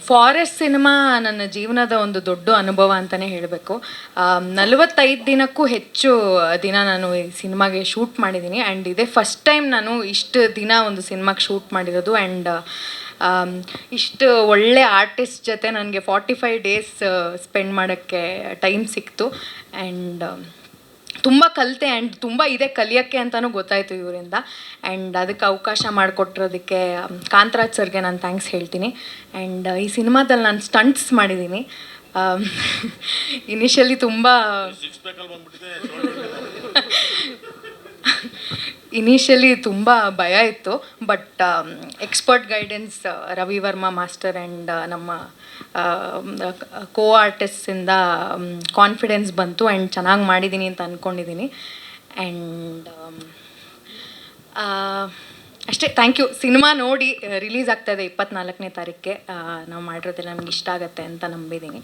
Forest cinema ನನ್ನ ಜೀವನದ ಒಂದು ದೊಡ್ಡ ಅನುಭವ ಅಂತಲೇ ಹೇಳಬೇಕು. 45 ದಿನಕ್ಕೂ ಹೆಚ್ಚು ದಿನ ನಾನು ಈ ಸಿನಿಮಾಗೆ ಶೂಟ್ ಮಾಡಿದ್ದೀನಿ. ಆ್ಯಂಡ್ ಇದೇ ಫಸ್ಟ್ ಟೈಮ್ ನಾನು ಇಷ್ಟು ದಿನ ಒಂದು ಸಿನಿಮಾಗೆ ಶೂಟ್ ಮಾಡಿರೋದು. ಆ್ಯಂಡ್ ಇಷ್ಟು ಒಳ್ಳೆ ಆರ್ಟಿಸ್ಟ್ ಜೊತೆ ನನಗೆ 45 ಡೇಸ್ ಸ್ಪೆಂಡ್ ಮಾಡೋಕ್ಕೆ ಟೈಮ್ ಸಿಕ್ತು. ಆ್ಯಂಡ್ ತುಂಬ ಕಲಿತೆ. ಆ್ಯಂಡ್ ತುಂಬ ಇದೆ ಕಲಿಯೋಕ್ಕೆ ಅಂತಲೂ ಗೊತ್ತಾಯಿತು ಇವರಿಂದ. ಆ್ಯಂಡ್ ಅದಕ್ಕೆ ಅವಕಾಶ ಮಾಡಿಕೊಟ್ಟಿರೋದಕ್ಕೆ ಕಾಂತರಾಜ್ ಸರ್ಗೆ ನಾನು ಥ್ಯಾಂಕ್ಸ್ ಹೇಳ್ತೀನಿ. ಆ್ಯಂಡ್ ಈ ಸಿನಿಮಾದಲ್ಲಿ ನಾನು ಸ್ಟಂಟ್ಸ್ ಮಾಡಿದ್ದೀನಿ. ಇನಿಷಿಯಲಿ ತುಂಬ ತುಂಬ ಭಯ ಇತ್ತು. But expert guidance Ravi Varma master and ನಮ್ಮ ಕೋ ಆರ್ಟಿಸ್ಟಿಂದ ಕಾನ್ಫಿಡೆನ್ಸ್ ಬಂತು. ಆ್ಯಂಡ್ ಚೆನ್ನಾಗಿ ಮಾಡಿದ್ದೀನಿ ಅಂತ ಅಂದ್ಕೊಂಡಿದ್ದೀನಿ. ಆ್ಯಂಡ್ ಅಷ್ಟೇ, ಥ್ಯಾಂಕ್ ಯು. ಸಿನಿಮಾ ನೋಡಿ ರಿಲೀಸ್ ಆಗ್ತಾಯಿದೆ 24ನೇ ತಾರೀಕಿಗೆ. ನಾವು ಮಾಡಿರೋದೆಲ್ಲ ನಮ್ಗೆ ಇಷ್ಟ ಆಗುತ್ತೆ ಅಂತ ನಂಬಿದ್ದೀನಿ.